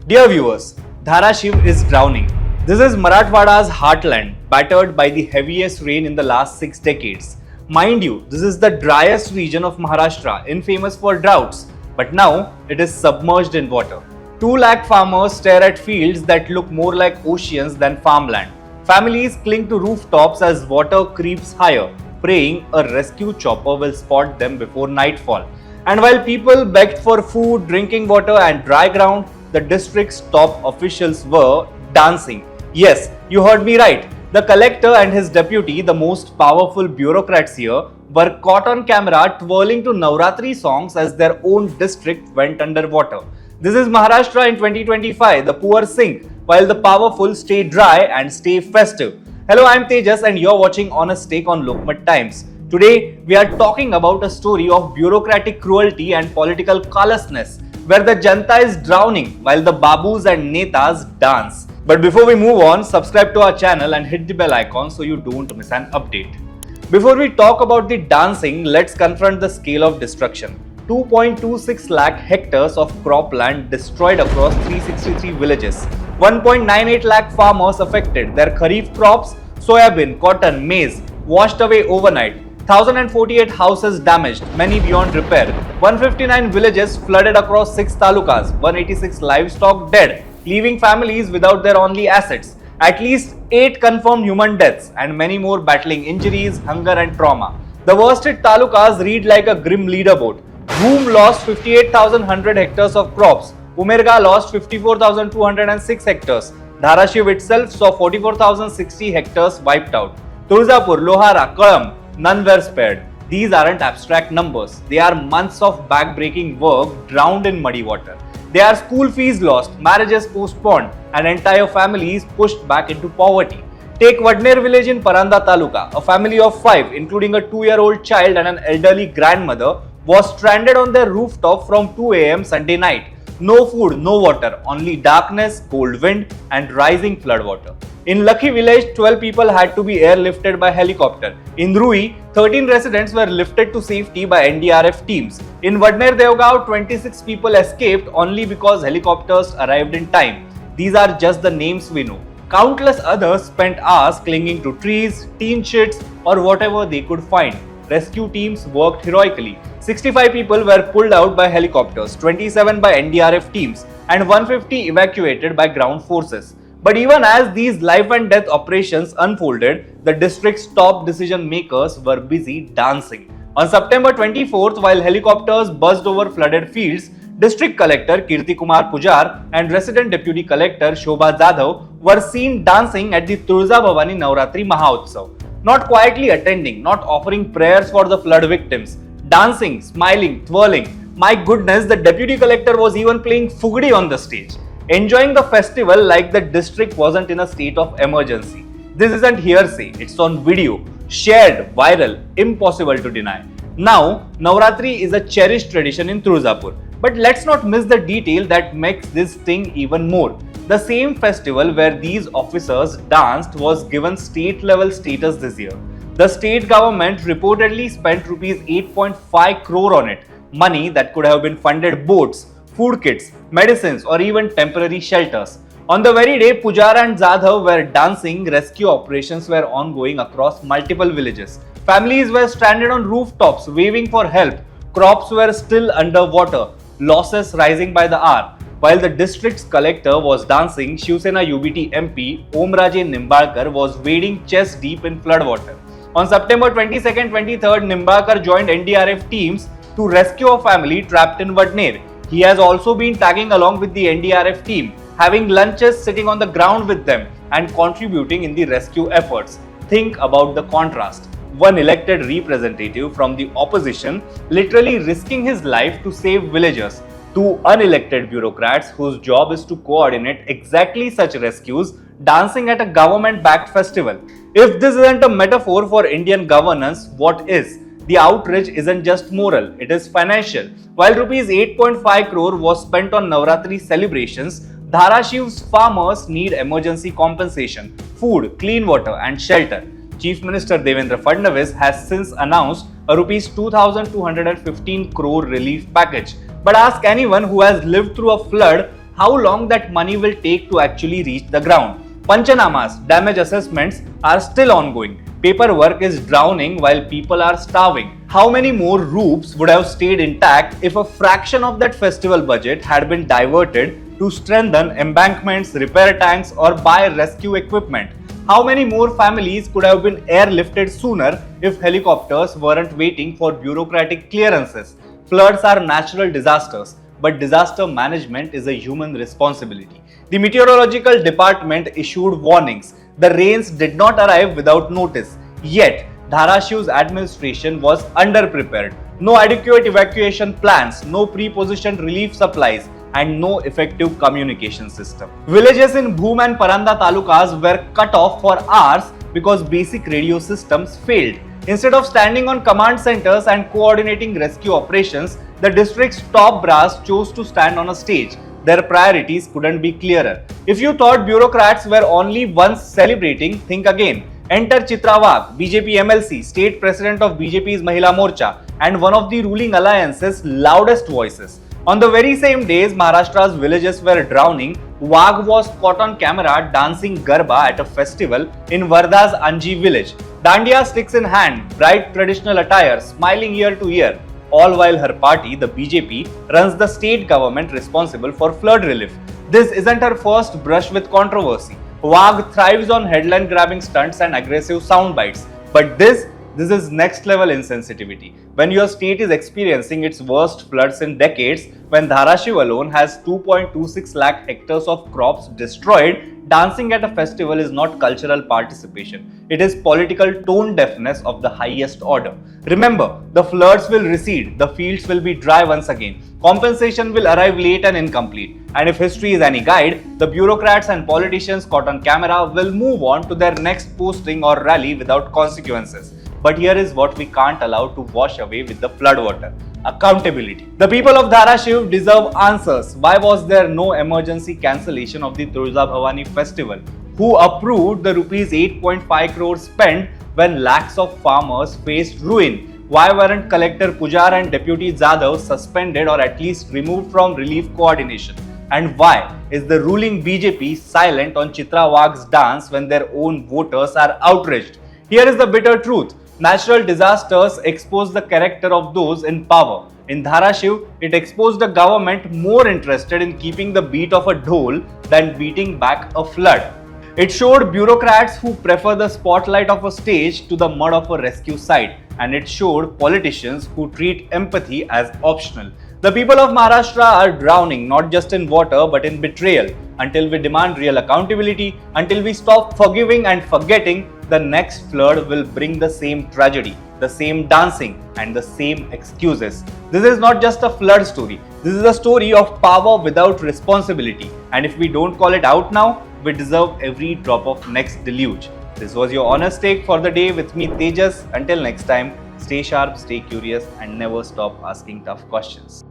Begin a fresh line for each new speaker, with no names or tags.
Dear viewers, Dharashiv is drowning. This is Marathwada's heartland, battered by the heaviest rain in the last 6 decades. Mind you, this is the driest region of Maharashtra, infamous for droughts, but now it is submerged in water. 2 lakh farmers stare at fields that look more like oceans than farmland. Families cling to rooftops as water creeps higher, praying a rescue chopper will spot them before nightfall. And while people begged for food, drinking water, and dry ground, the district's top officials were dancing. Yes, you heard me right. The collector and his deputy, the most powerful bureaucrats here, were caught on camera twirling to Navratri songs as their own district went underwater. This is Maharashtra in 2025. The poor sing while the powerful stay dry and stay festive. Hello, I'm Tejas and you're watching Honest Take on Lokmat Times. Today, we are talking about a story of bureaucratic cruelty and political callousness, where the Janta is drowning while the Babus and Netas dance. But before we move on, subscribe to our channel and hit the bell icon so you don't miss an update. Before we talk about the dancing, let's confront the scale of destruction. 2.26 lakh hectares of cropland destroyed across 363 villages. 1.98 lakh farmers affected. Their kharif crops, soybean, cotton, maize, washed away overnight. 1,048 houses damaged, many beyond repair. 159 villages flooded across 6 talukas. 186 livestock dead, leaving families without their only assets. At least 8 confirmed human deaths and many more battling injuries, hunger and trauma. The worst hit talukas read like a grim leaderboard. Bhoom lost 58,100 hectares of crops. Umerga lost 54,206 hectares. Dharashiv itself saw 44,060 hectares wiped out. Turzapur, Lohara, Kalam, none were spared. These aren't abstract numbers. They are months of back-breaking work drowned in muddy water. They are school fees lost, marriages postponed, and entire families pushed back into poverty. Take Vadner village in Paranda Taluka. A family of 5, including a 2-year-old child and an elderly grandmother, was stranded on their rooftop from 2 a.m. Sunday night. No food, no water, only darkness, cold wind, and rising flood water. In Lucky village, 12 people had to be airlifted by helicopter. In Rui, 13 residents were lifted to safety by NDRF teams. In Vadner Devgaon, 26 people escaped only because helicopters arrived in time. These are just the names we know. Countless others spent hours clinging to trees, tin sheds, or whatever they could find. Rescue teams worked heroically. 65 people were pulled out by helicopters, 27 by NDRF teams, and 150 evacuated by ground forces. But even as these life and death operations unfolded, the district's top decision makers were busy dancing. On September 24th, while helicopters buzzed over flooded fields, District Collector Kirti Kumar Pujar and Resident Deputy Collector Shobha Jadhav were seen dancing at the Turza Bhavani Navratri Mahautsav. Not quietly attending, not offering prayers for the flood victims, dancing, smiling, twirling. My goodness, the Deputy Collector was even playing Fugdi on the stage, enjoying the festival like the district wasn't in a state of emergency. This isn't hearsay, it's on video, shared, viral, impossible to deny. Now, Navratri is a cherished tradition in Turzapur. But let's not miss the detail that makes this sting even more. The same festival where these officers danced was given state-level status this year. The state government reportedly spent Rs 8.5 crore on it, money that could have been funded boats, food kits, medicines, or even temporary shelters. On the very day Pujar and Jadhav were dancing, rescue operations were ongoing across multiple villages. Families were stranded on rooftops waving for help. Crops were still underwater, losses rising by the hour. While the district's collector was dancing, Shiv Sena UBT MP Omraje Nimbalkar was wading chest deep in floodwater. On September 22nd, 23rd, Nimbalkar joined NDRF teams to rescue a family trapped in Vadner. He has also been tagging along with the NDRF team, having lunches, sitting on the ground with them, and contributing in the rescue efforts. Think about the contrast. One elected representative from the opposition literally risking his life to save villagers. 2 unelected bureaucrats whose job is to coordinate exactly such rescues dancing at a government-backed festival. If this isn't a metaphor for Indian governance, what is? The outrage isn't just moral, it is financial. While Rs 8.5 crore was spent on Navratri celebrations, Dharashiv's farmers need emergency compensation, food, clean water and shelter. Chief Minister Devendra Fadnavis has since announced a Rs 2,215 crore relief package. But ask anyone who has lived through a flood how long that money will take to actually reach the ground. Panchanamas, damage assessments are still ongoing. Paperwork is drowning while people are starving. How many more roofs would have stayed intact if a fraction of that festival budget had been diverted to strengthen embankments, repair tanks, or buy rescue equipment? How many more families could have been airlifted sooner if helicopters weren't waiting for bureaucratic clearances? Floods are natural disasters, but disaster management is a human responsibility. The meteorological department issued warnings. The rains did not arrive without notice. Yet, Dharashiu's administration was underprepared. No adequate evacuation plans, no pre-positioned relief supplies, and no effective communication system. Villages in Bhoom and Paranda talukas were cut off for hours because basic radio systems failed. Instead of standing on command centers and coordinating rescue operations, the district's top brass chose to stand on a stage. Their priorities couldn't be clearer. If you thought bureaucrats were only once celebrating, think again. Enter Chitra Wagh, BJP MLC, state president of BJP's Mahila Morcha, and one of the ruling alliance's loudest voices. On the very same days Maharashtra's villages were drowning, Wagh was caught on camera dancing Garba at a festival in Wardha's Anji village. Dandiya sticks in hand, bright traditional attire, smiling ear to ear, all while her party, the BJP, runs the state government responsible for flood relief. This isn't her first brush with controversy. Wagh thrives on headline-grabbing stunts and aggressive sound bites. But this is next level insensitivity. When your state is experiencing its worst floods in decades, when Dharashiv alone has 2.26 lakh hectares of crops destroyed, dancing at a festival is not cultural participation. It is political tone deafness of the highest order. Remember, the floods will recede, the fields will be dry once again, compensation will arrive late and incomplete. And if history is any guide, the bureaucrats and politicians caught on camera will move on to their next posting or rally without consequences. But here is what we can't allow to wash away with the floodwater: accountability. The people of Dharashiv deserve answers. Why was there no emergency cancellation of the Tulja Bhavani festival? Who approved the rupees 8.5 crores spent when lakhs of farmers faced ruin? Why weren't Collector Pujar and Deputy Jadhav suspended or at least removed from relief coordination? And why is the ruling BJP silent on Chitra Wagh's dance when their own voters are outraged? Here is the bitter truth. Natural disasters expose the character of those in power. In Dharashiv, it exposed a government more interested in keeping the beat of a dhol than beating back a flood. It showed bureaucrats who prefer the spotlight of a stage to the mud of a rescue site, and it showed politicians who treat empathy as optional. The people of Maharashtra are drowning not just in water but in betrayal. Until we demand real accountability, until we stop forgiving and forgetting, the next flood will bring the same tragedy, the same dancing, and the same excuses. This is not just a flood story. This is a story of power without responsibility. And if we don't call it out now, we deserve every drop of next deluge. This was your honest take for the day with me, Tejas. Until next time, stay sharp, stay curious, and never stop asking tough questions.